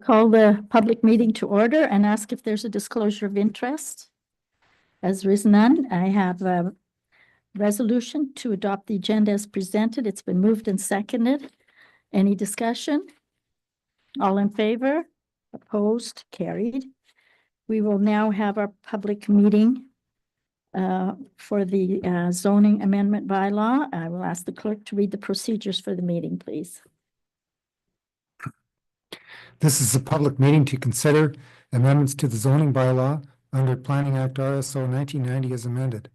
Call the public meeting to order and ask if there's a disclosure of interest. As there is none, I have a resolution to adopt the agenda as presented. It's been moved and seconded. Any discussion? All in favor? Opposed? Carried. We will now have our public meeting for the zoning amendment bylaw. I will ask the clerk to read the procedures for the meeting, please. This is a public meeting to consider amendments to the zoning bylaw under Planning Act RSO 1990 as amended.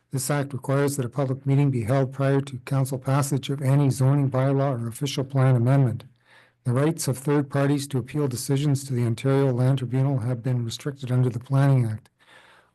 This act requires that a public meeting be held prior to council passage of any zoning bylaw or official plan amendment. The rights of third parties to appeal decisions to the Ontario Land Tribunal have been restricted under the Planning Act.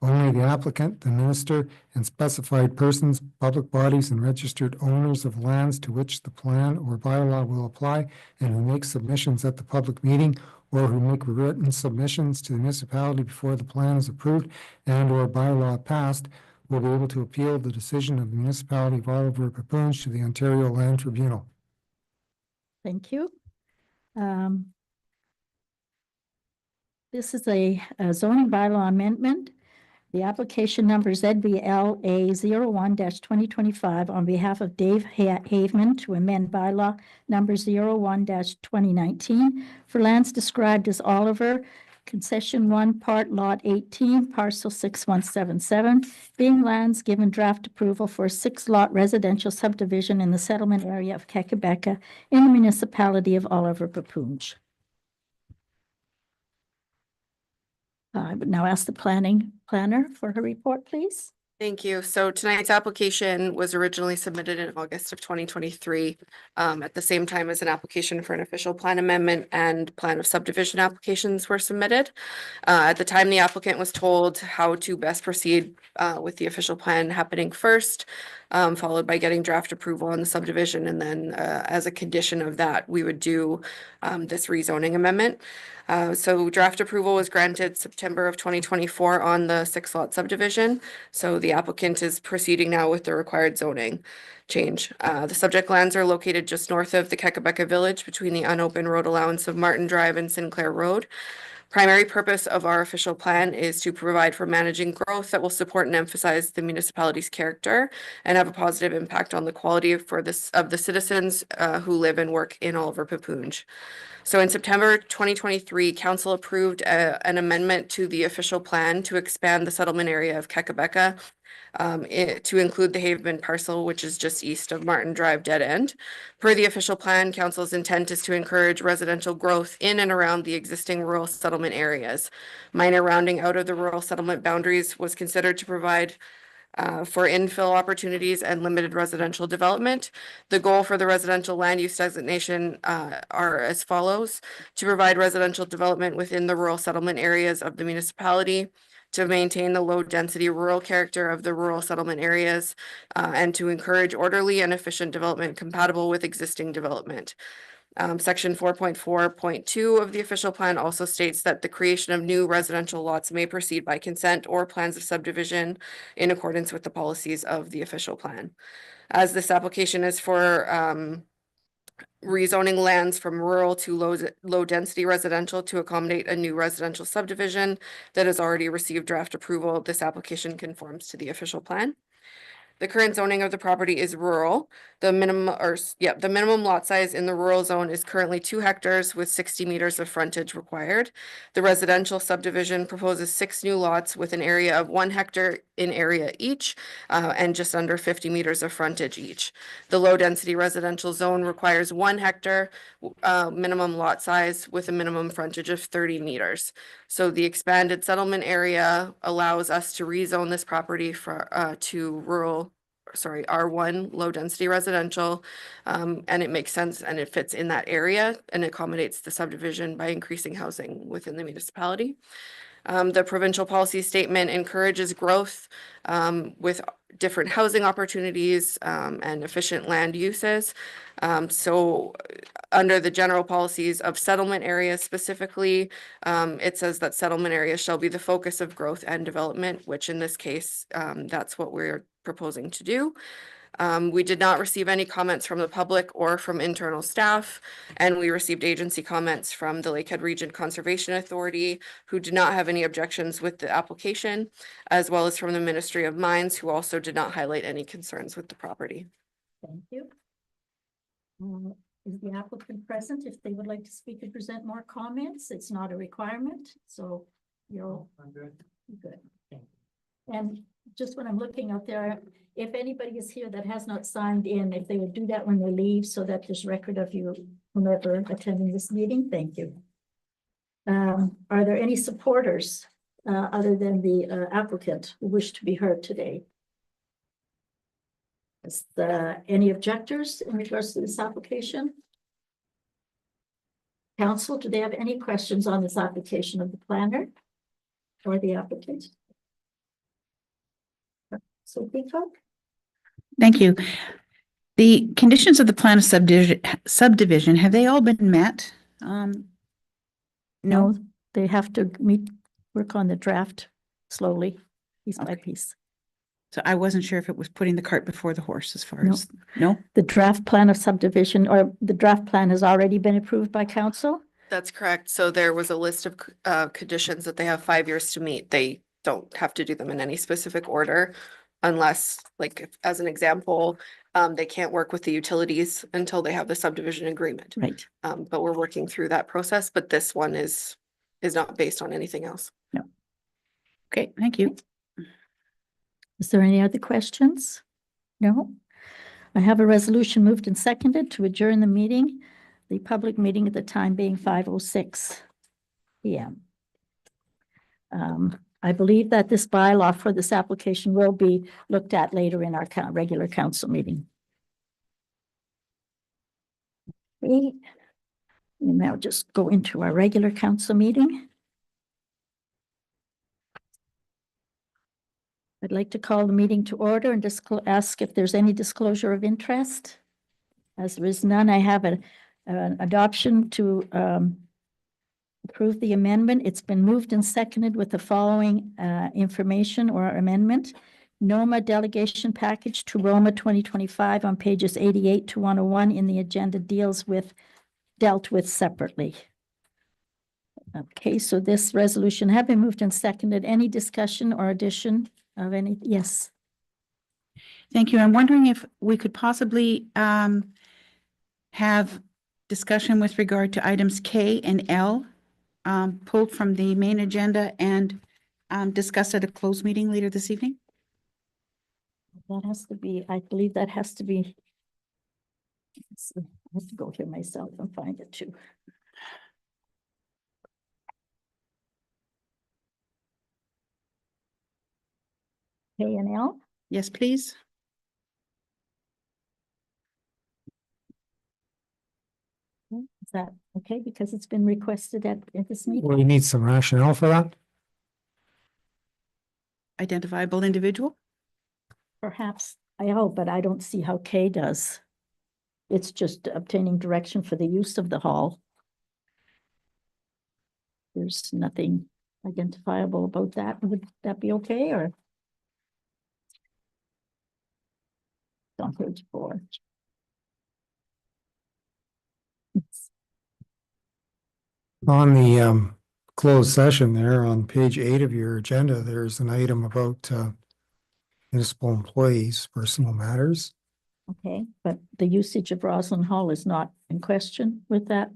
Only the applicant, the minister, and specified persons, public bodies, and registered owners of lands to which the plan or bylaw will apply and who make submissions at the public meeting or who make written submissions to the municipality before the plan is approved and or bylaw passed will be able to appeal the decision of the municipality of Oliver Papoonge to the Ontario Land Tribunal. Thank you. This is a zoning bylaw amendment. The application number is ZBLA 01-2025 on behalf of Dave Haveman to amend bylaw number 01-2019 for lands described as Oliver, concession 1, part lot 18, parcel 6177, being lands given draft approval for a 6-lot residential subdivision in the settlement area of Kakabeka in the municipality of Oliver Papoonge. I would now ask the planner for her report, please. Thank you. So tonight's application was originally submitted in August of 2023 at the same time as an application for an official plan amendment and plan of subdivision applications were submitted. At the time, the applicant was told how to best proceed with the official plan happening first, followed by getting draft approval on the subdivision. And then as a condition of that, we would do this rezoning amendment. So draft approval was granted September of 2024 on the 6-lot subdivision. So the applicant is proceeding now with the required zoning change. The subject lands are located just north of the Kakabeka village between the unopened road allowance of Martin Drive and Sinclair Road. Primary purpose of our official plan is to provide for managing growth that will support and emphasize the municipality's character and have a positive impact on the quality of the citizens who live and work in Oliver Papoonge. So in September 2023, council approved an amendment to the official plan to expand the settlement area of Kakabeka to include the Haveman parcel, which is just east of Martin Drive dead end. Per the official plan, council's intent is to encourage residential growth in and around the existing rural settlement areas. Minor rounding out of the rural settlement boundaries was considered to provide for infill opportunities and limited residential development. The goal for the residential land use designation are as follows: to provide residential development within the rural settlement areas of the municipality, to maintain the low density rural character of the rural settlement areas, and to encourage orderly and efficient development compatible with existing development. Section 4.4.2 of the official plan also states that the creation of new residential lots may proceed by consent or plans of subdivision in accordance with the policies of the official plan. As this application is for rezoning lands from rural to low density residential to accommodate a new residential subdivision that has already received draft approval, this application conforms to the official plan. The current zoning of the property is rural. The minimum, the minimum lot size in the rural zone is currently 2 hectares with 60 meters of frontage required. The residential subdivision proposes 6 new lots with an area of 1 hectare in area each, and just under 50 meters of frontage each. The low-density residential zone requires 1 hectare minimum lot size with a minimum frontage of 30 meters. So the expanded settlement area allows us to rezone this property to R1 low density residential. And it makes sense and it fits in that area and accommodates the subdivision by increasing housing within the municipality. The provincial policy statement encourages growth with different housing opportunities and efficient land uses. So under the general policies of settlement areas specifically, it says that settlement areas shall be the focus of growth and development, which in this case, that's what we're proposing to do. We did not receive any comments from the public or from internal staff, and we received agency comments from the Lakehead Region Conservation Authority, who did not have any objections with the application, as well as from the Ministry of Mines, who also did not highlight any concerns with the property. Thank you. Is the applicant present? If they would like to speak and present more comments, it's not a requirement, so you're good. And just when I'm looking out there, if anybody is here that has not signed in, if they would do that when they leave, so that there's record of you, whomever attending this meeting, thank you. Are there any supporters other than the applicant who wish to be heard today? Is there any objectors in regards to this application? Council, do they have any questions on this application of the planner or the applicant? So Pico? Thank you. The conditions of the plan of subdivision, have they all been met? No. They have to work on the draft slowly, piece by piece. So I wasn't sure if it was putting the cart before the horse as far No. as, no? The draft plan of subdivision or the draft plan has already been approved by council? That's correct. So there was a list of conditions that they have 5 years to meet. They don't have to do them in any specific order unless, like, as an example, they can't work with the utilities until they have the subdivision agreement. Right. But we're working through that process, but this one is not based on anything else. No. Okay, thank you. Is there any other questions? No? I have a resolution moved and seconded to adjourn the meeting, the public meeting at the time being 5:06 p.m. I believe that this bylaw for this application will be looked at later in our regular council meeting. Okay. We'll now just go into our regular council meeting. I'd like to call the meeting to order and ask if there's any disclosure of interest. As there is none, I have an adoption to approve the amendment. It's been moved and seconded with the following information or amendment. NOMA delegation package to Roma 2025 on pages 88 to 101 in the agenda dealt with separately. Okay, so this resolution have been moved and seconded. Any discussion or addition of any? Yes. Thank you. I'm wondering if we could possibly have discussion with regard to items K and L pulled from the main agenda and discussed at a closed meeting later this evening. That has to be, I believe that has to be. I have to go here myself and find it too. K and L? Yes, please. Is that okay? Because it's been requested at this meeting? Well, you need some rationale for that? Identifiable individual. Perhaps, I hope, but I don't see how K does. It's just obtaining direction for the use of the hall. There's nothing identifiable about that. Would that be okay, or? It's on page 4. On the closed session there on page 8 of your agenda, there's an item about municipal employees' personal matters. Okay, but the usage of Roslyn Hall is not in question with that.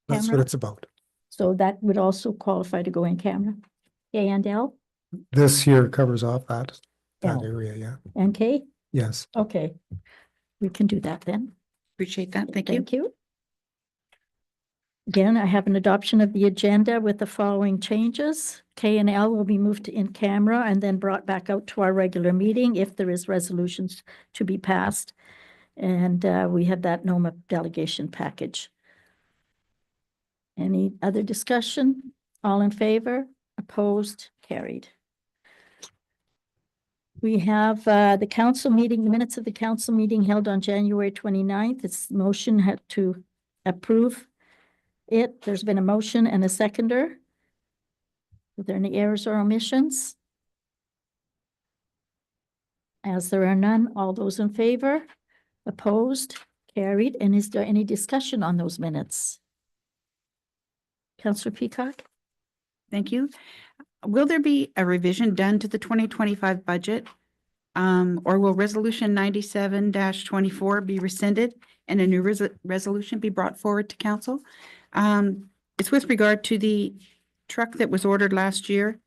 That's what camera? it's about. So that would also qualify to go in camera. A and L This here covers off that L. area, yeah. and K? Yes. Okay. We can do that then. Appreciate that. Thank you. Thank you. Again, I have an adoption of the agenda with the following changes. K and L will be moved to in camera and then brought back out to our regular meeting if there is resolutions to be passed. And we have that NOMA delegation package. Any other discussion? All in favor? Opposed? Carried. We have the council meeting, the minutes of the council meeting held on January 29th. Its motion had to approve it. There's been a motion and a seconder. Are there any errors or omissions? As there are none, all those in favor? Opposed? Carried. And is there any discussion on those minutes? Councillor Peacock? Thank you. Will there be a revision done to the 2025 budget? Or will resolution 97-24 be rescinded and a new resolution be brought forward to council? It's with regard to the truck that was ordered last year.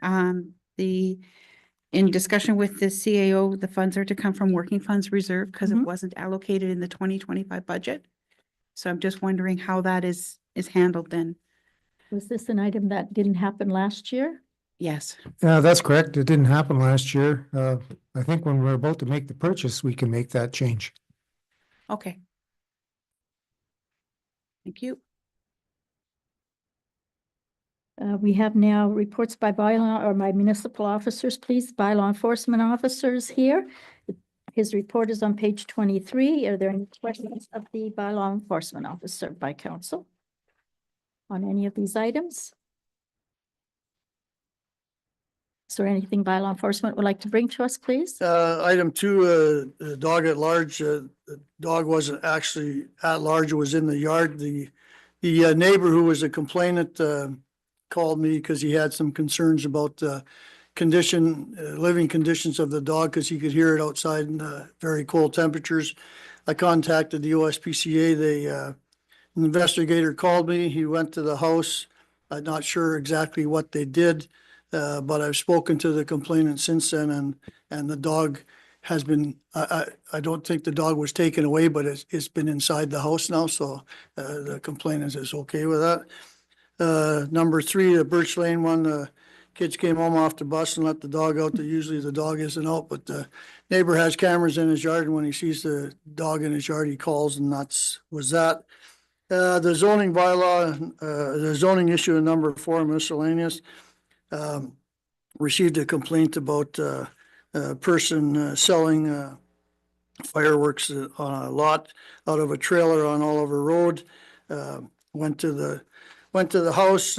In discussion with the CAO, the funds are to come from working funds reserve because it Mhm. wasn't allocated in the 2025 budget. So I'm just wondering how that is handled then. Was this an item that didn't happen last year? Yes. Yeah, that's correct. It didn't happen last year. I think when we're about to make the purchase, we can make that change. Okay. Thank you. We have now reports by bylaw or by municipal officers, please. Bylaw enforcement officers here. His report is on page 23. Are there any questions of the bylaw enforcement officer by council on any of these items? Is there anything bylaw enforcement would like to bring to us, please? Item two, dog at large, the dog wasn't actually at large, it was in the yard. The neighbor who was a complainant, called me because he had some concerns about the living conditions of the dog, because he could hear it outside in very cold temperatures. I contacted the OSPCA. An investigator called me. He went to the house. I'm not sure exactly what they did. But I've spoken to the complainant since then, and the dog has been, I don't think the dog was taken away, but it's been inside the house now, so the complainant is okay with that. Number three, the Birch Lane one, the kids came home off the bus and let the dog out. Usually the dog isn't out, but the neighbor has cameras in his yard, and when he sees the dog in his yard, he calls, and was that. The zoning bylaw, the zoning issue in number 4, miscellaneous. Received a complaint about a person selling fireworks on a lot out of a trailer on Oliver Road. Went to the house.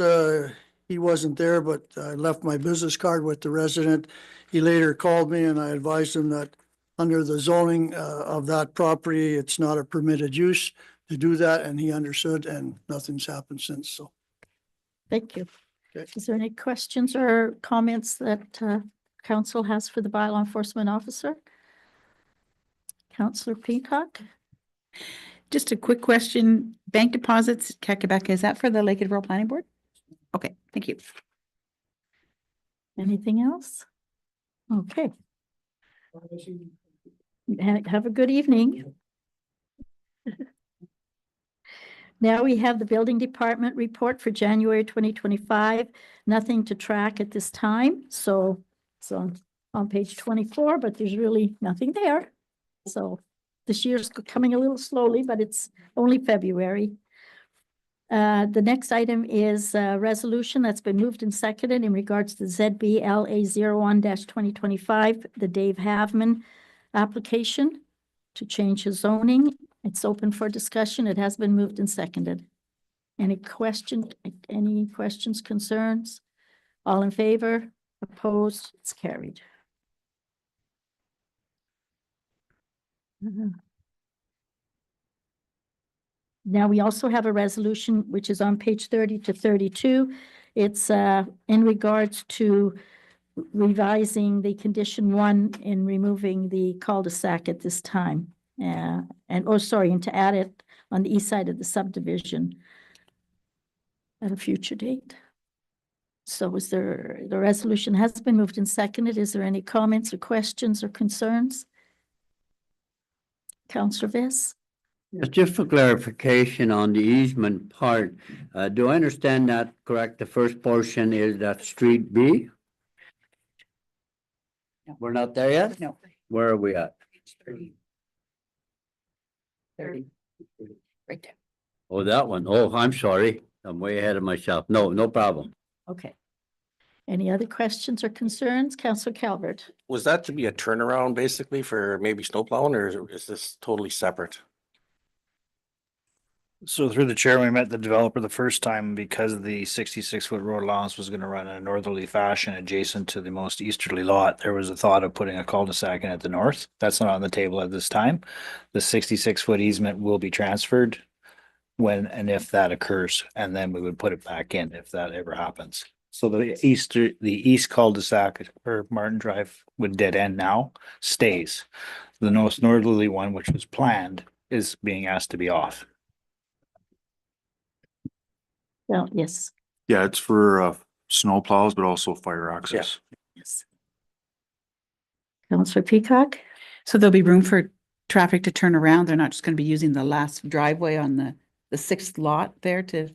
He wasn't there, but I left my business card with the resident. He later called me, and I advised him that under the zoning of that property, it's not a permitted use to do that, and he understood, and nothing's happened since. So Thank you. Okay. Is there any questions or comments that council has for the bylaw enforcement officer? Councillor Peacock? Just a quick question. Bank deposits, Kakabeka, is that for the Lake Rural Planning Board? Okay, thank you. Anything else? Okay. Have a good evening. Now we have the building department report for January 2025. Nothing to track at this time. So it's on page 24, but there's really nothing there. So this year's coming a little slowly, but it's only February. The next item is a resolution that's been moved and seconded in regards to ZBLA 01-2025, the Dave Havman application to change his zoning. It's open for discussion. It has been moved and seconded. Any questions, concerns? All in favor? Opposed? It's carried. Now, we also have a resolution which is on page 30 to 32. It's in regards to revising the condition 1 in removing the cul-de-sac at this time. And, and to add it on the east side of the subdivision at a future date. So the resolution has been moved and seconded. Is there any comments or questions or concerns? Councillor Viss? Just for clarification on the easement part, do I understand that correct? The first portion is that Street B? No. We're not there yet? No. Where are we at? 30. Right there. Oh, that one. Oh, I'm sorry. I'm way ahead of myself. No, no problem. Okay. Any other questions or concerns? Councillor Calvert? Was that to be a turnaround basically for maybe snow plowing, or is this totally separate? So through the chair, we met the developer the first time because the 66-foot road allowance was gonna run in a northerly fashion adjacent to the most easterly lot. There was a thought of putting a cul-de-sac in at the north. That's not on the table at this time. The 66-foot easement will be transferred when and if that occurs, and then we would put it back in if that ever happens. So the east cul-de-sac for Martin Drive would dead end now stays. The most northerly one, which was planned, is being asked to be off. Well, yes, Yeah, it's for snow plows, but also fire access. yes. Councillor Peacock? So there'll be room for traffic to turn around. They're not just gonna be using the last driveway on the sixth lot there to,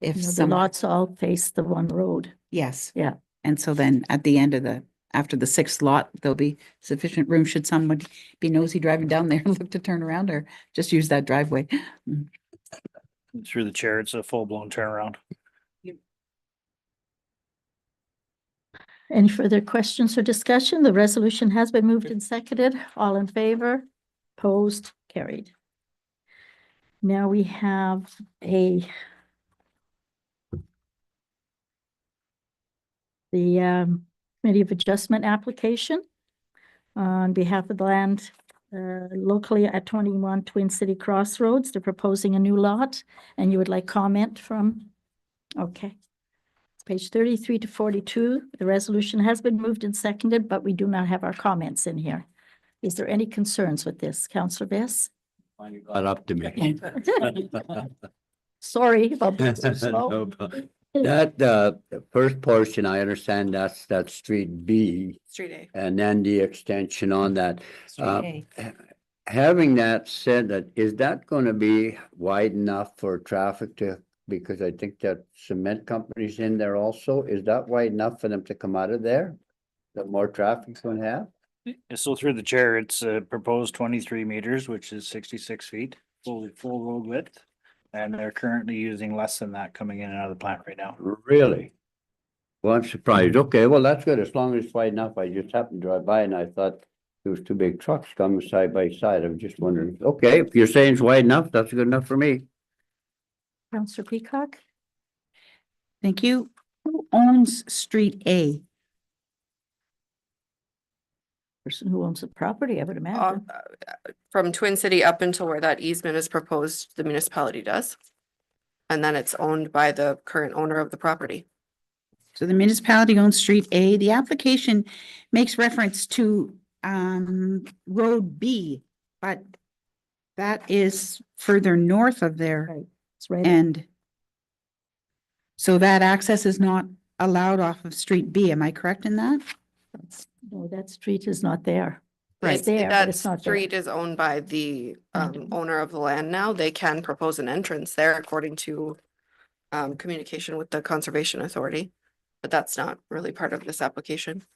if You know, the some, lots all face the one road. yes. Yeah. And so then at the end of after the sixth lot, there'll be sufficient room should someone be nosy driving down there and look to turn around or just use that driveway. Through the chair, it's a full-blown turnaround. Any further questions or discussion? The resolution has been moved and seconded. All in favor? Opposed? Carried. Now we have the Committee of Adjustment application on behalf of the land locally at 21 Twin City Crossroads. They're proposing a new lot, and you would like comment from? Okay. It's page 33 to 42. The resolution has been moved and seconded, but we do not have our comments in here. Is there any concerns with this, Councillor Viss? Finally got up to me. Sorry about being so slow. No problem. That, the first portion, I understand that's Street B, Street A. and then the extension on that. Okay. Having that said, that is that gonna be wide enough for traffic to, because I think that cement company's in there also, is that wide enough for them to come out of there? That more traffic's gonna have? So through the chair, it's proposed 23 meters, which is 66 feet, full road width. And they're currently using less than that coming in and out of the plant right now. Really? Well, I'm surprised. Okay, well, that's good. As long as it's wide enough. I just happened to drive by and I thought there was two big trucks coming side by side. I was just wondering, okay, if you're saying it's wide enough, that's good enough for me. Councillor Peacock? Thank you. Who owns Street A? Person who owns the property, I would Uh, imagine. From Twin City up until where that easement is proposed, the municipality does. And then it's owned by the current owner of the property. So the municipality owns Street A. The application makes reference to Road B, but that is further north of their Right. It's right. end. So that access is not allowed off of Street B. Am I correct in that? No, that street is not there. Right. It's there, but That it's not there. street is owned by the Mhm. owner of the land now. They can propose an entrance there according to communication with the Conservation Authority. But that's not really part of this application.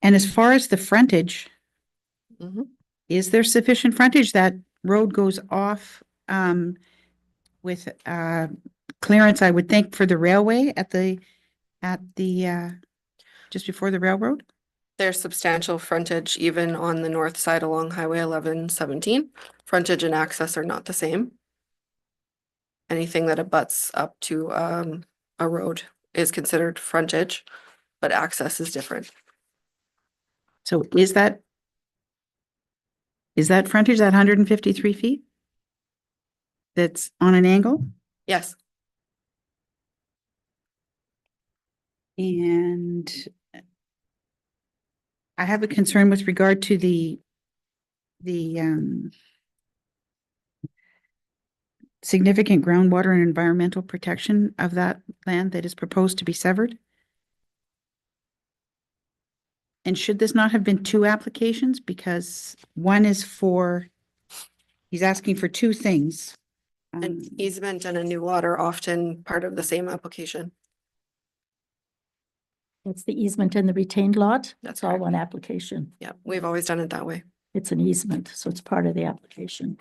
And as far as the frontage, Mhm. is there sufficient frontage? That road goes off with clearance, I would think, for the railway at the just before the railroad? There's substantial frontage even on the north side along Highway 1117. Frontage and access are not the same. Anything that abuts up to a road is considered frontage, but access is different. So is that frontage, that 153 feet? That's on an angle? Yes, And And I have a concern with regard to the significant groundwater and environmental protection of that land that is proposed to be severed. And should this not have been two applications? Because one is for, he's asking for two things. An easement and a new lot are often part of the same application. It's the easement and the retained lot. That's That's all correct. one application. Yeah, we've always done it that way. It's an easement, so it's part of the application.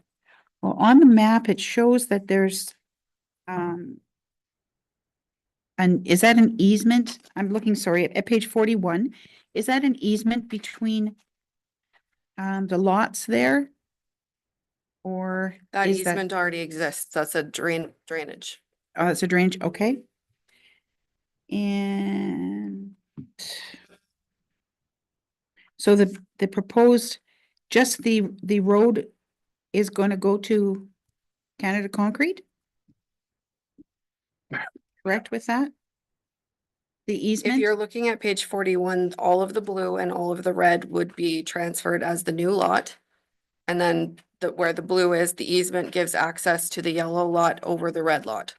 Well, on the map, it shows that there's and is that an easement? I'm looking, sorry, at page 41. Is that an easement between the lots there? Or That is that, easement already exists. That's a drainage. oh, it's a drainage, okay. And so the proposed, just the road is going to go to Canada Concrete? Correct with that? The If easement? you're looking at page 41, all of the blue and all of the red would be transferred as the new lot. And then where the blue is, the easement gives access to the yellow lot over the red lot.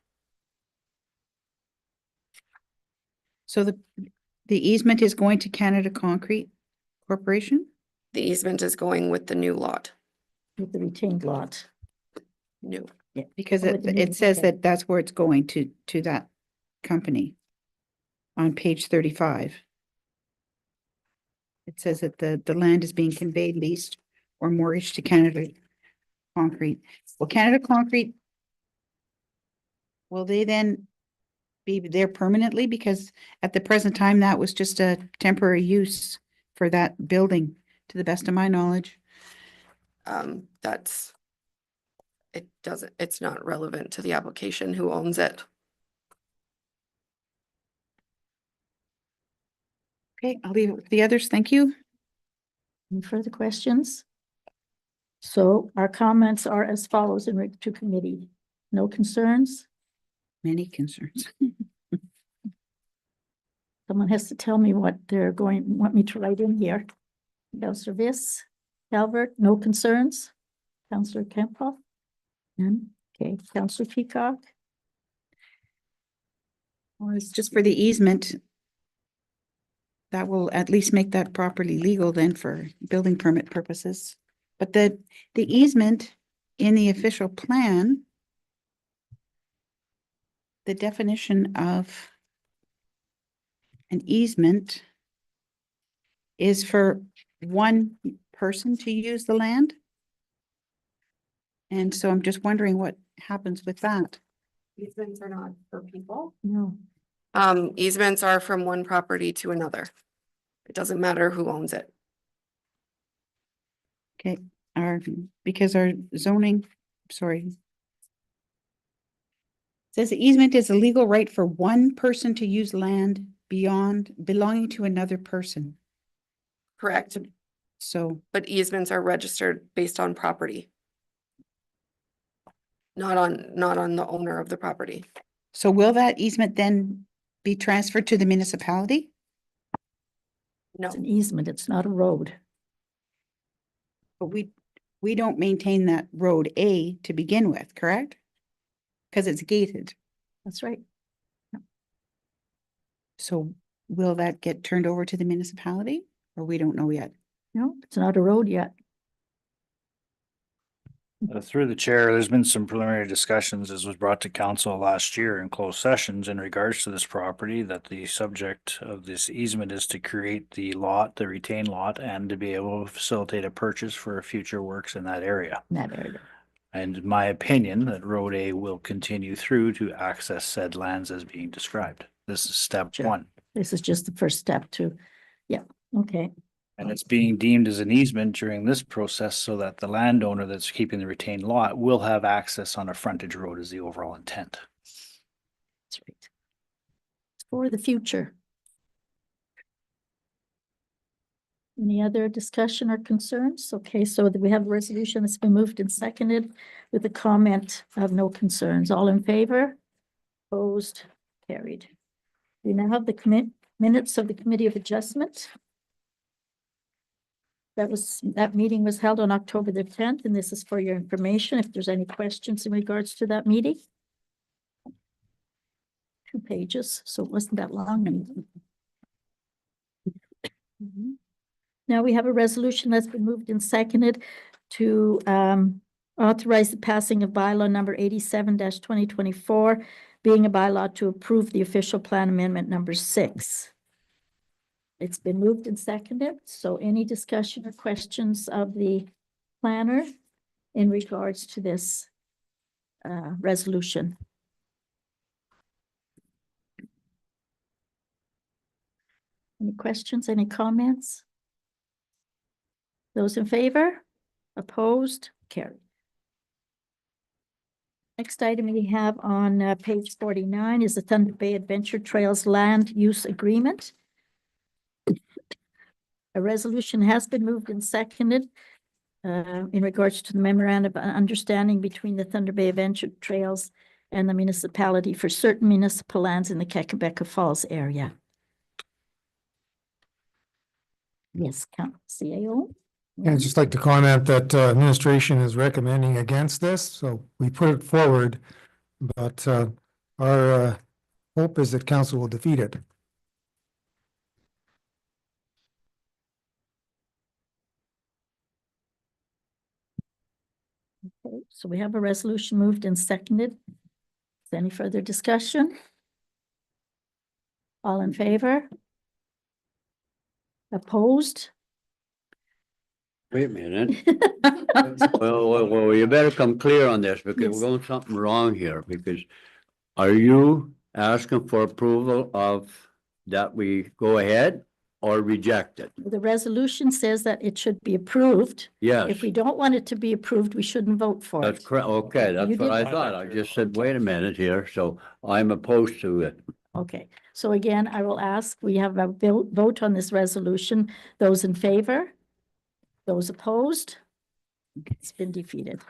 So the easement is going to Canada Concrete Corporation? The easement is going with the new lot. With the retained lot. New. Yeah. Because Oh, with the new- it says okay. that that's where it's going to that company on page 35. It says that the land is being conveyed, leased, or mortgaged to Canada Concrete. Well, Canada Concrete, will they then be there permanently? Because at the present time, that was just a temporary use for that building, to the best of my knowledge. It's not relevant to the application who owns it. Okay, I'll leave it with the others. Thank you. Any further questions? So our comments are as follows in regard to committee. No concerns? Many concerns. Someone has to tell me what they're want me to write in here. Councillor Viss, Calvert, no concerns? Councillor Kempa? None? Okay, Councillor Peacock? Well, it's just for the easement. That will at least make that properly legal then for building permit purposes. But the easement in the official plan, the definition of an easement is for one person to use the land. And so I'm just wondering what happens with that. Easements are not for people. No. Easements are from one property to another. It doesn't matter who owns it. Okay, because our zoning, sorry. Says the easement is a legal right for one person to use land belonging to another person. Correct, So, but easements are registered based on property. Not on the owner of the property. so will that easement then be transferred to the municipality? No, It's an easement, it's not a road. But we don't maintain that road A to begin with, correct? Because it's gated. That's right. So will that get turned over to the municipality or we don't know yet? No, it's not a road yet. Through the chair, there's been some preliminary discussions, as was brought to council last year in closed sessions in regards to this property, that the subject of this easement is to create the lot, the retained lot, and to be able to facilitate a purchase for future works in that area. In that area. And in my opinion, that Road A will continue through to access said lands as being described. This is step Sure. one. This is just the first step to, yeah, okay. And it's being deemed as an easement during this process so that the landowner that's keeping the retained lot will have access on a frontage road is the overall intent. That's right. It's for the future. Any other discussion or concerns? Okay, so we have a resolution that's been moved and seconded with a comment of no concerns. All in favor? Opposed? Carried. We now have the Minutes of the Committee of Adjustment. That meeting was held on October the 10th, and this is for your information, if there's any questions in regards to that meeting. 2 pages, so it wasn't that long. Now we have a resolution that's been moved and seconded to authorize the passing of bylaw number 87-2024, being a bylaw to approve the official plan amendment number 6. It's been moved and seconded, so any discussion or questions of the planner in regards to this resolution? Any questions, any comments? Those in favor? Opposed? Carried. Next item we have on page 49 is the Thunder Bay Adventure Trails Land Use Agreement. A resolution has been moved and seconded in regards to the memorandum of understanding between the Thunder Bay Adventure Trails and the municipality for certain municipal lands in the Kakabeka Falls area. Yes, CAO. Yeah, I'd just like to comment that administration is recommending against this, so we put it forward. But our hope is that council will defeat it. Okay, so we have a resolution moved and seconded. Is there any further discussion? All in favor? Opposed? Wait a minute. Well, you better come clear on this because Yes. we're going something wrong here because are you asking for approval of that we go ahead or reject it? The resolution says that it should be approved. Yes, If we don't want it to be approved, we shouldn't vote for that's it. correct. Okay, You that's what did- I thought. I just said, wait a minute here, so I'm opposed to it. Okay, so again, I will ask, we have a vote on this resolution. Those in favor? Those opposed? It's been defeated.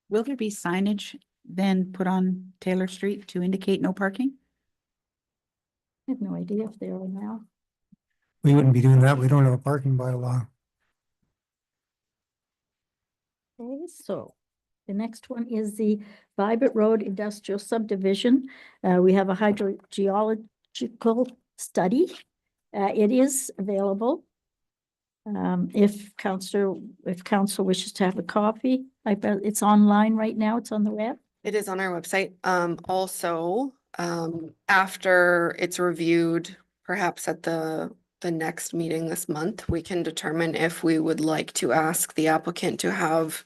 Will there be signage then put on Taylor Street to indicate no parking? I have no idea if they are now. We wouldn't be doing that. We don't have a parking bylaw. Okay, so the next one is the Vibert Road Industrial Subdivision. We have a hydrogeological study. It is available. If council wishes to have a copy, I bet it's online right now. It's on the web. It is on our website. Also, after it's reviewed, perhaps at the next meeting this month, we can determine if we would like to ask the applicant to have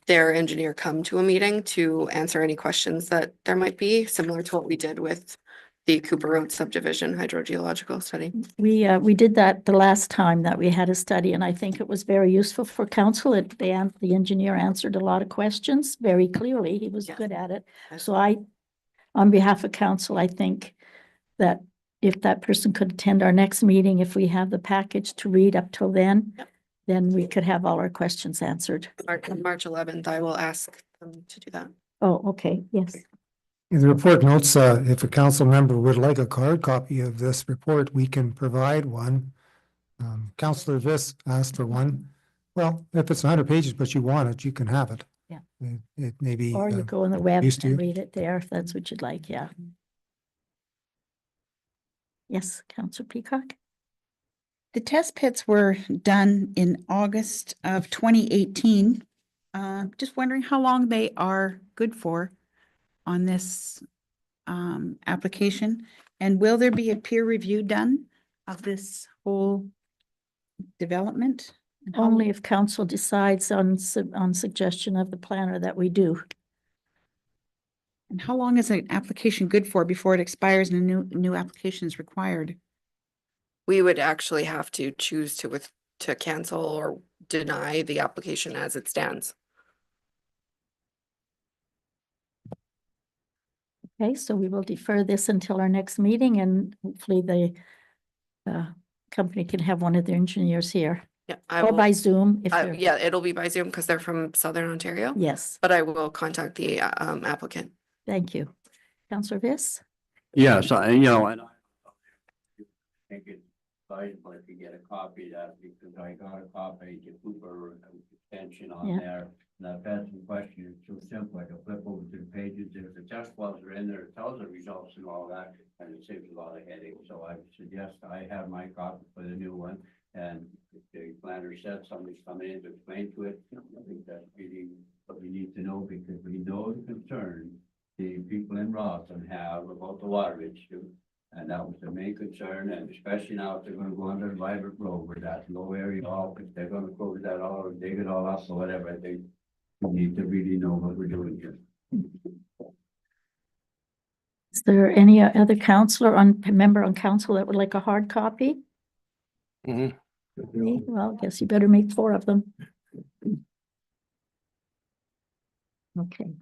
their engineer come to a meeting to answer any questions that there might be, similar to what we did with the Cooper Road subdivision hydrogeological study. We did that the last time that we had a study, and I think it was very useful for council. The engineer answered a lot of questions very clearly. He was Yes. good at it. So on behalf of council, I think that if that person could attend our next meeting, if we have the package to read up till then, Yep. then we could have all our questions answered. On March 11th, I will ask them to do that. Oh, okay, yes. The report notes, if a council member would like a hard copy of this report, we can provide one. Councillor Viss asked for one. Well, if it's 100 pages, but you want it, you can have it. Yeah. It may be. Or you go on the web used to. and read it there if that's what you'd like, yeah. Yes, Councillor Peacock? The test pits were done in August of 2018. Just wondering how long they are good for on this application? And will there be a peer review done of this whole development? And how- Only if council decides on suggestion of the planner that we do. And how long is an application good for before it expires and a new application is required? We would actually have to choose to cancel or deny the application as it stands. Okay, so we will defer this until our next meeting and hopefully the company can have one of their engineers here. Yeah, I Or will, by Zoom if they're, yeah, it'll be by Zoom because they're from Southern Ontario. yes, But I will contact the applicant. thank you. Councillor Viss? Yeah, so, and, you know, and I think it's advisable if you get a copy of that, because I got a copy to Cooper extension on Yeah. there. And I've had some questions, so simple, I can flip over to the pages, if the test wells are in there, it tells the results and all that, and it saves a lot of headache, so I suggest I have my copy for the new one. And if the planner said somebody's coming in to explain to it, I think that's really what we need to know, because we know the concern the people in Rawson have about the water issue. And that was the main concern, and especially now if they're gonna go under Vibert Road where that low area, all, if they're gonna close that all or dig it all up or whatever, I think we need to really know what we're doing here. Is there any other member on council that would like a hard copy? Mhm. Me? Well, I guess you better make 4 of them. Okay.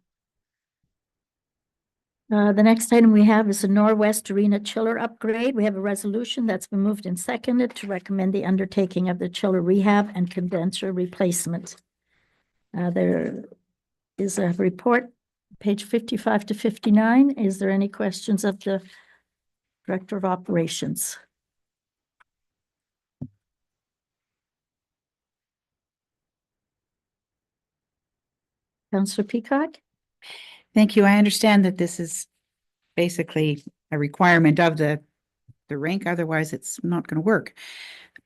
The next item we have is the Norwest Arena chiller upgrade. We have a resolution that's been moved and seconded to recommend the undertaking of the chiller rehab and condenser replacement. There is a report, page 55 to 59. Is there any questions of the Director of Operations? Councillor Peacock? Thank you. I understand that this is basically a requirement of the rink, otherwise it's not going to work.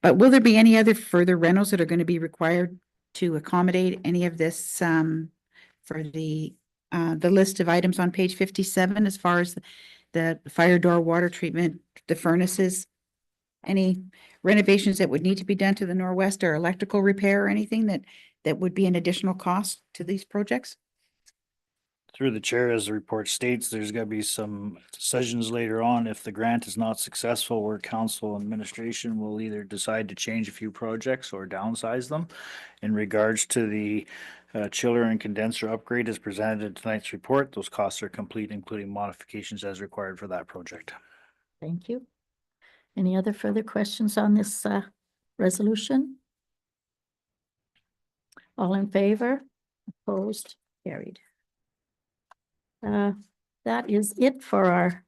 But will there be any other further rentals that are going to be required to accommodate any of this for the list of items on page 57 as far as the fire door, water treatment, the furnaces? Any renovations that would need to be done to the Norwest or electrical repair or anything that would be an additional cost to these projects? Through the chair, as the report states, there's gonna be some decisions later on. If the grant is not successful, where council administration will either decide to change a few projects or downsize them. In regards to the chiller and condenser upgrade as presented in tonight's report, those costs are complete, including modifications as required for that project. Thank you. Any other further questions on this resolution? All in favor? Opposed? Carried. That is it for our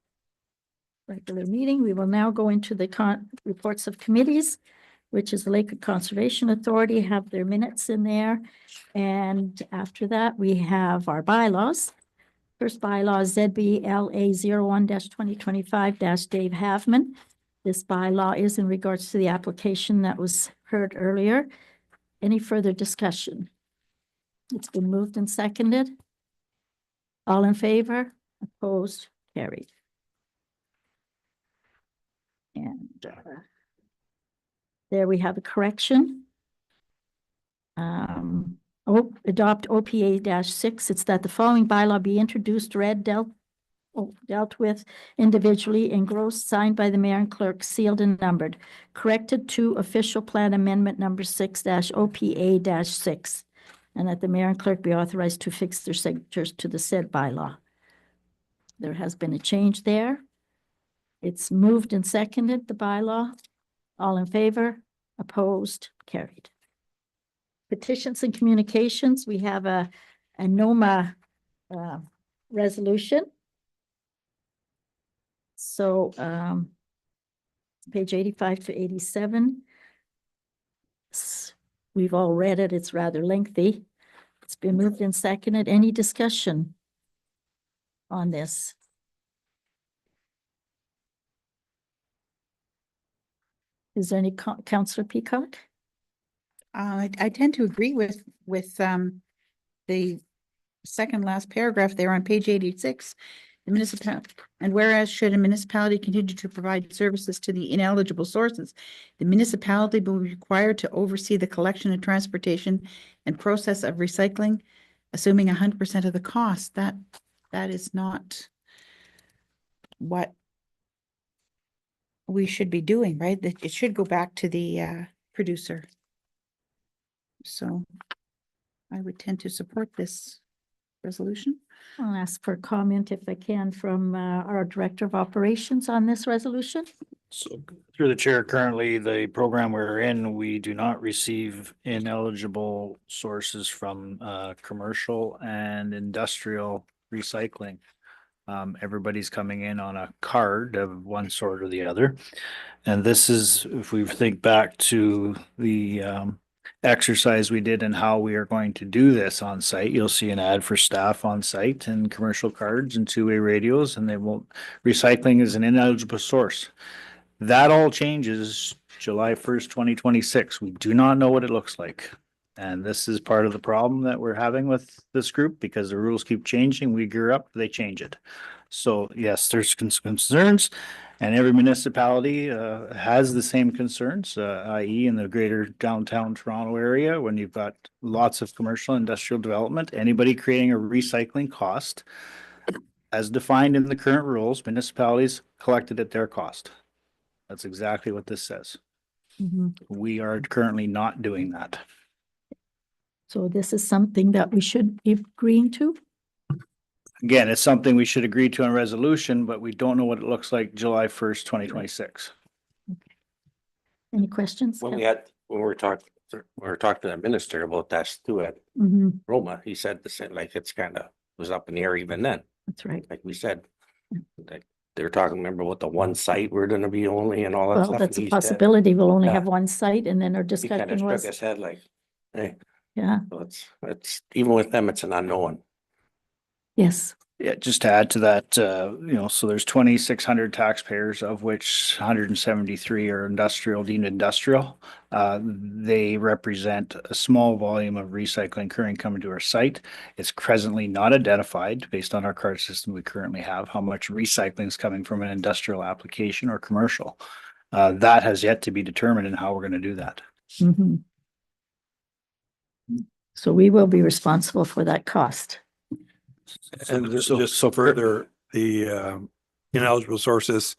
regular meeting. We will now go into the reports of committees, which is the Lakewood Conservation Authority, have their minutes in there. And after that, we have our bylaws. First bylaw is ZBLA 01-2025 Dave Havman. This bylaw is in regards to the application that was heard earlier. Any further discussion? It's been moved and seconded. All in favor? Opposed? Carried. And there we have a correction. Adopt OPA-6. It's that the following bylaw be introduced, read, dealt with individually, engrossed, signed by the mayor and clerk, sealed and numbered. Corrected to official plan amendment number 6-OPA-6. And that the mayor and clerk be authorized to fix their signatures to the said bylaw. There has been a change there. It's moved and seconded, the bylaw. All in favor? Opposed? Carried. Petitions and communications, we have a NOMA resolution. So page 85 to 87. We've all read it. It's rather lengthy. It's been moved and seconded. Any discussion on this? Is there any Councillor Peacock? I tend to agree with the second last paragraph there on page 86. The municipality, and whereas should a municipality continue to provide services to the ineligible sources, the municipality will be required to oversee the collection and transportation and process of recycling, assuming 100% of the cost. That is not what we should be doing, right? That it should go back to the producer. So I would tend to support this resolution. I'll ask for a comment if I can from our Director of Operations on this resolution. So through the chair, currently the program we're in, we do not receive ineligible sources from commercial and industrial recycling. Everybody's coming in on a card of one sort or the other. And this is, if we think back to the exercise we did and how we are going to do this on site, you'll see an ad for staff on site and commercial cards and two-way radios, and they won't, recycling is an ineligible source. That all changes July 1st, 2026. We do not know what it looks like. And this is part of the problem that we're having with this group because the rules keep changing. We gear up, they change it. So yes, there's concerns, and every municipality has the same concerns, i.e. in the greater downtown Toronto area, when you've got lots of commercial industrial development, anybody creating a recycling cost as defined in the current rules, municipalities collected at their cost. That's exactly what this says. Mhm. We are currently not doing that. So this is something that we should be agreeing to? Again, it's something we should agree to on resolution, but we don't know what it looks like July 1st, 2026. Any questions? When we were talking to the minister about that too at Mhm, Roma, he said the same, like it's kind of was up in the air even then, that's right. like we said. Like they were talking, remember what the one site we're gonna be only and all that Well, stuff. that's and a he said- possibility. We'll only Yeah. have one site, and then our He kind of discussion shook was, his head like, hey, yeah, so it's even with them, it's an unknown. yes. Yeah, just to add to that, so there's 2,600 taxpayers, of which 173 are industrial, deemed industrial. They represent a small volume of recycling currently coming to our site. It's presently not identified, based on our card system we currently have, how much recycling is coming from an industrial application or commercial. That has yet to be determined in how we're going to do that. Mhm. So we will be responsible for that cost. And just further, the ineligible sources,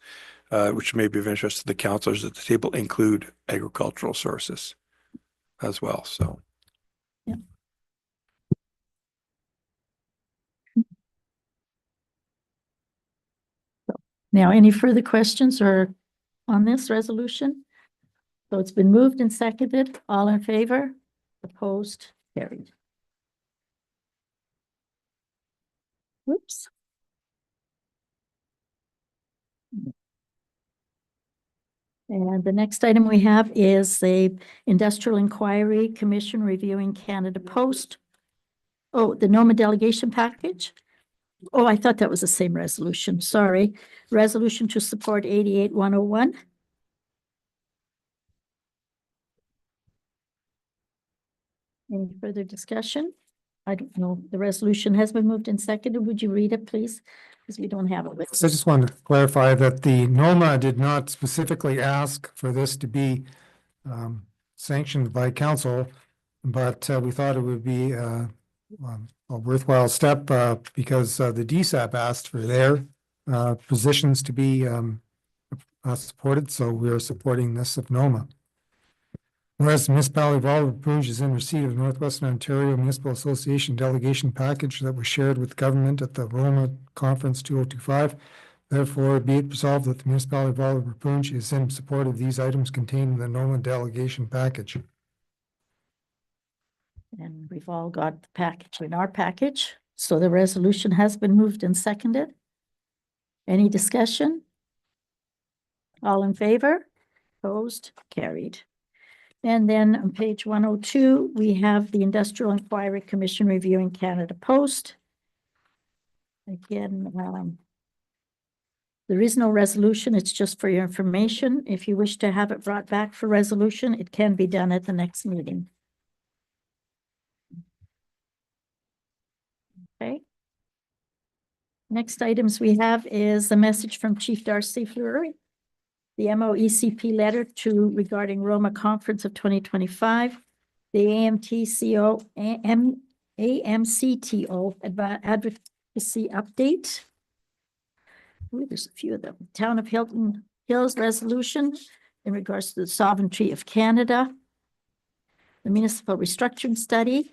which may be of interest to the counselors at the table, include agricultural sources as well, so. Now, any further questions or on this resolution? So it's been moved and seconded. All in favor? Opposed? Carried. Whoops. And the next item we have is the Industrial Inquiry Commission reviewing Canada Post. Oh, the NOMA delegation package? Oh, I thought that was the same resolution. Sorry. Resolution to support 88-101. Any further discussion? I don't know. The resolution has been moved and seconded. Would you read it, please? Because we don't have it with So I us. just wanted to clarify that the NOMA did not specifically ask for this to be sanctioned by council, but we thought it would be a worthwhile step because the DSAP asked for their positions to be supported, so we are supporting this of NOMA. Whereas the municipality of Oliver Rouge is in receipt of Northwestern Ontario Municipal Association delegation package that was shared with government at the Roma Conference 2025. Therefore, be it resolved that the municipality of Oliver Rouge is in support of these items contained in the NOMA delegation package. And we've all got the package in our package. So the resolution has been moved and seconded. Any discussion? All in favor? Opposed? Carried. And then on page 102, we have the Industrial Inquiry Commission reviewing Canada Post. Again, there is no resolution. It's just for your information. If you wish to have it brought back for resolution, it can be done at the next meeting. Okay. Next items we have is a message from Chief Darcy Fleury. The MOECP letter regarding Roma Conference of 2025, the AMCTO advocacy update. Ooh, there's a few of them. Town of Hilton Hills resolution in regards to the sovereignty of Canada, the municipal restructuring study,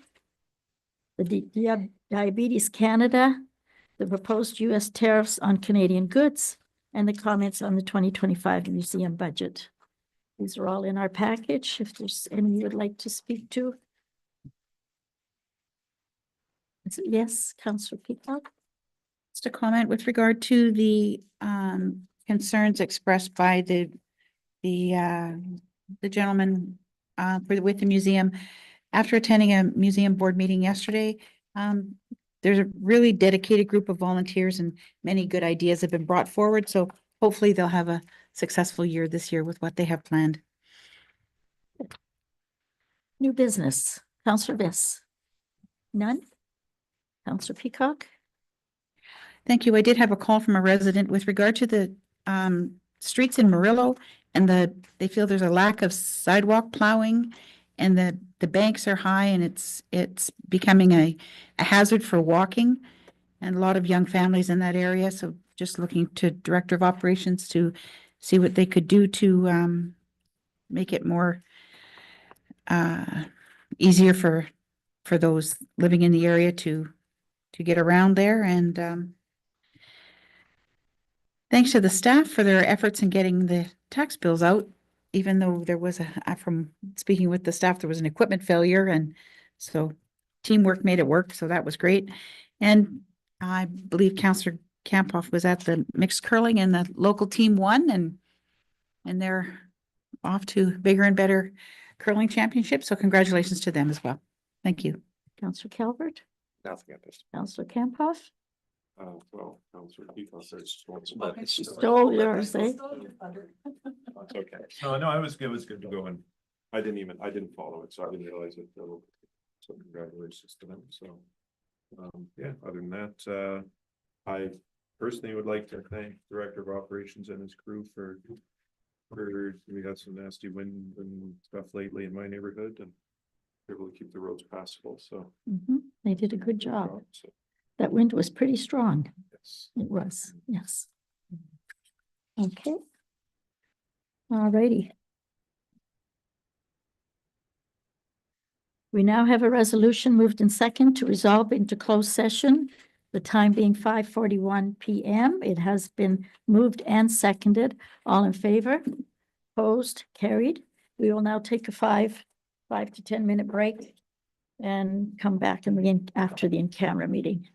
the Diabetes Canada, the proposed U.S. tariffs on Canadian goods, and the comments on the 2025 museum budget. These are all in our package. If there's any you would like to speak to. Yes, Councillor Peacock. Just a comment with regard to the concerns expressed by the gentleman with the museum. After attending a museum board meeting yesterday, there's a really dedicated group of volunteers and many good ideas have been brought forward. So hopefully they'll have a successful year this year with what they have planned. New business, Counselor Viss. None? Counselor Peacock? Thank you. I did have a call from a resident with regard to the streets in Murillo and they feel there's a lack of sidewalk plowing and the banks are high and it's becoming a hazard for walking and a lot of young families in that area. So just looking to Director of Operations to see what they could do to make it more easier for those living in the area to get around there. And thanks to the staff for their efforts in getting the tax bills out, even though there was from speaking with the staff, there was an equipment failure. And so teamwork made it work. So that was great. And I believe Councillor Campoff was at the mixed curling and the local team won and they're off to bigger and better curling championships. So congratulations to them as well. Thank you. Counselor Calvert? Nothing at this. Counselor Campoff? Well, Councillor Peacock says. Stole yours, eh? Okay. No, it was good to go and I didn't follow it, so I didn't realize it. So congratulations to them. So, yeah, other than that, I personally would like to thank Director of Operations and his crew for we had some nasty wind and stuff lately in my neighborhood and able to keep the roads passable. So They did a good job. So, That wind was pretty strong. yes. It was, yes. Okay. All righty. We now have a resolution moved in second to resolve into closed session, the time being 5:41 PM. It has been moved and seconded. All in favor? Opposed? Carried. We will now take a 5 to 10 minute break and come back after the in-camera meeting.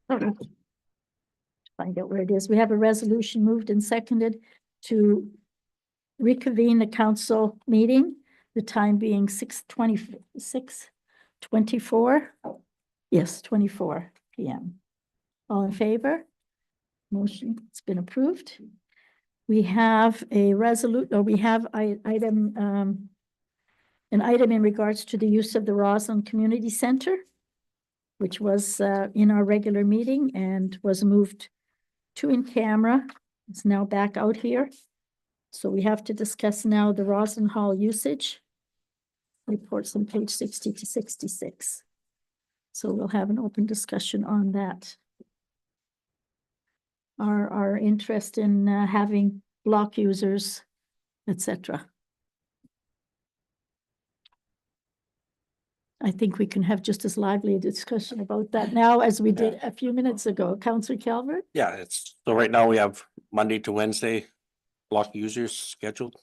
Find out where it is. We have a resolution moved and seconded to reconvene the council meeting, the time being 6:24. Yes, 24 PM. All in favor? Motion, it's been approved. We have a item, an item in regards to the use of the Roslyn Community Center, which was in our regular meeting and was moved to in camera. It's now back out here. So we have to discuss now the Roslyn Hall usage. Reports on page 60 to 66. So we'll have an open discussion on that. Our interest in having block users, etc. I think we can have just as lively a discussion about that now as we did a few minutes ago. Councillor Calvert? Yeah, so right now we have Monday to Wednesday block users scheduled.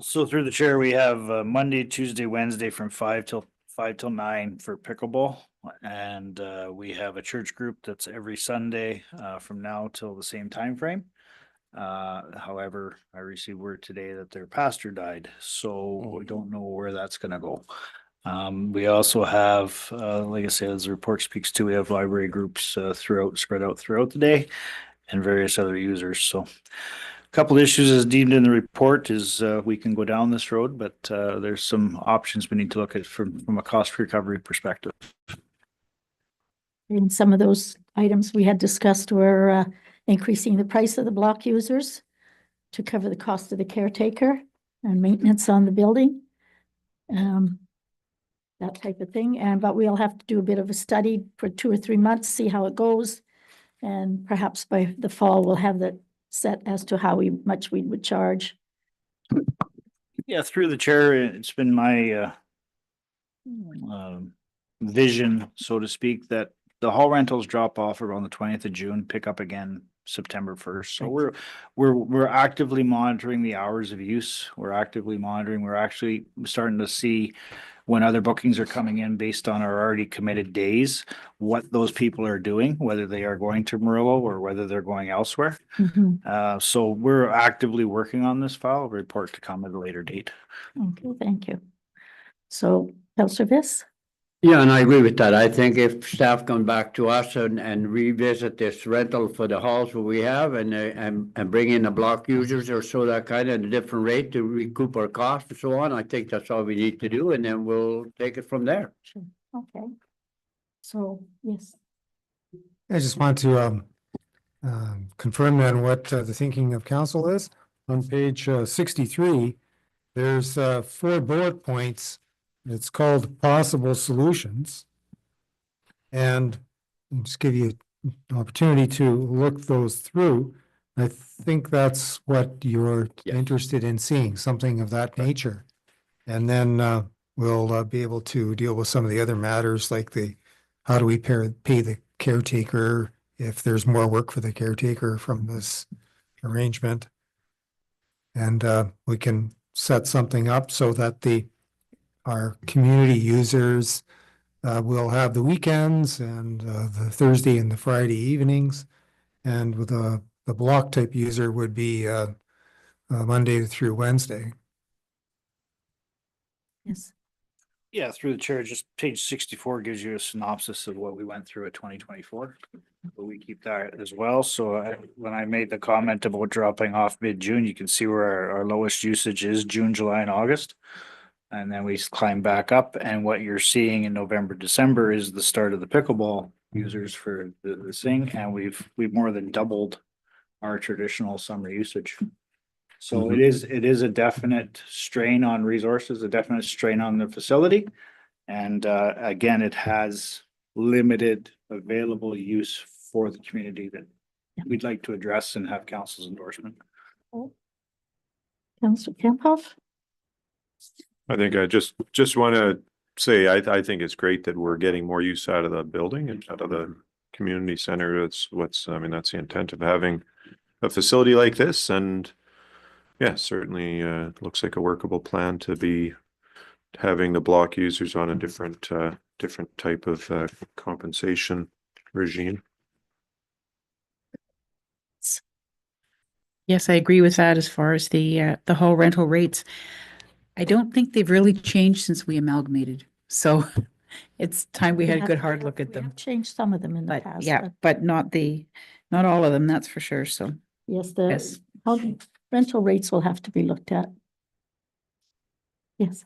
So through the chair, we have Monday, Tuesday, Wednesday from 5 till 9 for pickleball. And we have a church group that's every Sunday from now till the same time frame. However, I received word today that their pastor died, so we don't know where that's gonna go. We also have, like I said, as the report speaks to, we have library groups spread out throughout the day and various other users. So a couple issues as deemed in the report is we can go down this road, but there's some options we need to look at from a cost recovery perspective. And some of those items we had discussed were increasing the price of the block users to cover the cost of the caretaker and maintenance on the building. That type of thing. But we'll have to do a bit of a study for 2 or 3 months, see how it goes. And perhaps by the fall, we'll have that set as to how much we would charge. Yeah, through the chair, it's been my vision, so to speak, that the hall rentals drop off around the 20th of June, pick up again September 1st. So we're actively monitoring the hours of use. We're actively monitoring. We're actually starting to see when other bookings are coming in based on our already committed days, what those people are doing, whether they are going to Murillo or whether they're going elsewhere. So we're actively working on this file, report to come at a later date. Okay, thank you. So, Councillor Viss? Yeah, and I agree with that. I think if staff come back to us and revisit this rental for the halls that we have and bring in the block users or so that kind of a different rate to recoup our costs and so on, I think that's all we need to do, and then we'll take it from there. Sure. Okay. So, yes. I just want to confirm then what the thinking of council is. On page 63, there's 4 bullet points. It's called possible solutions. And I'll just give you an opportunity to look those through. I think that's what you're interested in seeing, something of that nature. And then we'll be able to deal with some of the other matters like how do we pay the caretaker if there's more work for the caretaker from this arrangement. And we can set something up so that our community users will have the weekends and the Thursday and the Friday evenings. And with the block type user would be Monday through Wednesday. Yes. Yeah, through the chair, just page 64 gives you a synopsis of what we went through at 2024. But we keep that as well. So when I made the comment about dropping off mid-June, you can see where our lowest usage is June, July, and August. And then we climb back up, and what you're seeing in November, December is the start of the pickleball users for the thing, and we've more than doubled our traditional summer usage. So it is a definite strain on resources, a definite strain on the facility. And again, it has limited available use for the community that we'd like to address and have council's endorsement. Councillor Kemphoff? I think I just want to say, I think it's great that we're getting more use out of the building and out of the community center. That's the intent of having a facility like this. And yeah, certainly looks like a workable plan to be having the block users on a different type of compensation regime. Yes, I agree with that as far as the whole rental rates. I don't think they've really changed since we amalgamated. So it's time we had a good hard look at We them. have changed some of them in the But past. yeah, but not all of them, that's for sure. So Yes, yes. how rental rates will have to be looked at. Yes.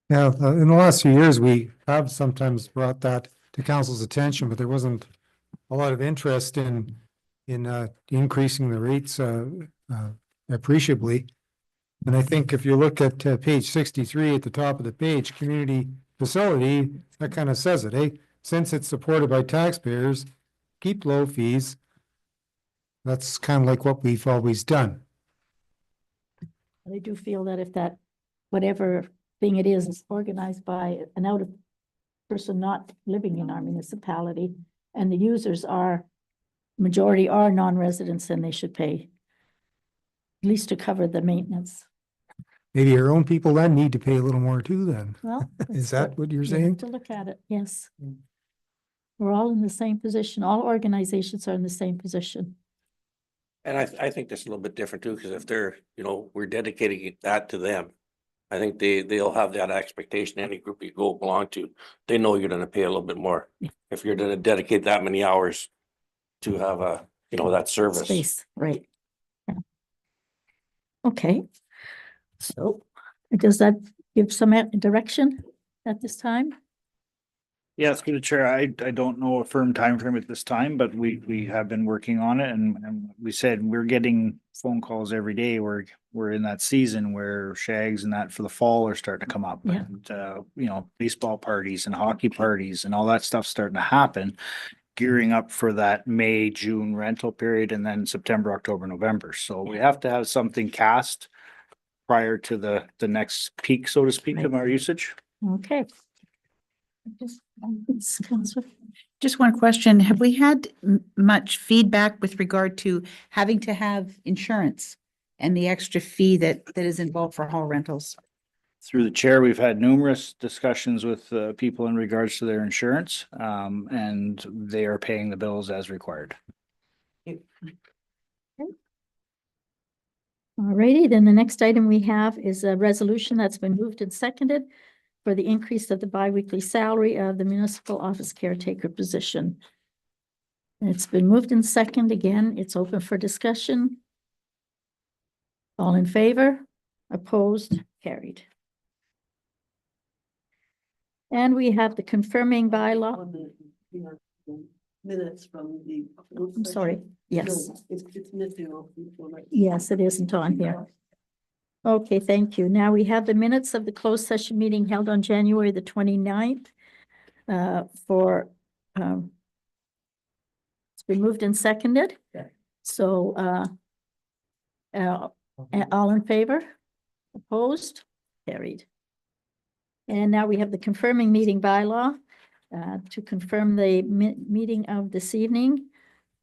Yeah, in the last few years, we have sometimes brought that to council's attention, but there wasn't a lot of interest in increasing the rates appreciably. And I think if you look at page 63 at the top of the page, community facility, that kind of says it, eh? Since it's supported by taxpayers, keep low fees. That's kind of like what we've always done. I do feel that if that, whatever thing it is organized by an out of person not living in our municipality, and the users are, majority are non-residents, then they should pay at least to cover the maintenance. Maybe our own people then need to pay a little more too then. Well. Is that's that what you're you have saying? To look at it, yes. We're all in the same position. All organizations are in the same position. And I think that's a little bit different too, because if they're, we're dedicating that to them. I think they'll have that expectation, any group you go belong to, they know you're gonna pay a little bit more. Yeah. If you're gonna dedicate that many hours to have that service. Space, right. Yeah. Okay. So does that give some direction at this time? Yes, through the chair, I don't know a firm time frame at this time, but we have been working on it and we said we're getting phone calls every day. We're in that season where shags and that for the fall are starting to come up. Yeah. And baseball parties and hockey parties and all that stuff's starting to happen, gearing up for that May, June rental period and then September, October, November. So we have to have something cast prior to the next peak, so to speak, of our usage. Okay. Counselor? Just one question. Have we had much feedback with regard to having to have insurance and the extra fee that is involved for hall rentals? Through the chair, we've had numerous discussions with people in regards to their insurance, and they are paying the bills as required. All righty, then the next item we have is a resolution that's been moved and seconded for the increase of the biweekly salary of the municipal office caretaker position. It's been moved and seconded again. It's open for discussion. All in favor? Opposed? Carried. And we have the confirming bylaw. Minutes from the. I'm sorry. Yes. No, it's missing off. Yes, it isn't on here. Okay, thank you. Now we have the minutes of the closed session meeting held on January the 29th. For, it's been moved and seconded. So, all in favor? Opposed? Carried. And now we have the confirming meeting bylaw, to confirm the meeting of this evening.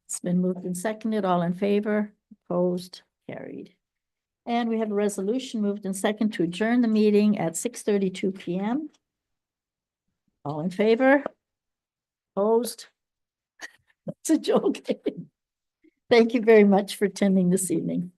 It's been moved and seconded. All in favor? Opposed? Carried. And we have a resolution moved and second to adjourn the meeting at 6:32 PM. All in favor? Opposed? That's a joke. Thank you very much for attending this evening.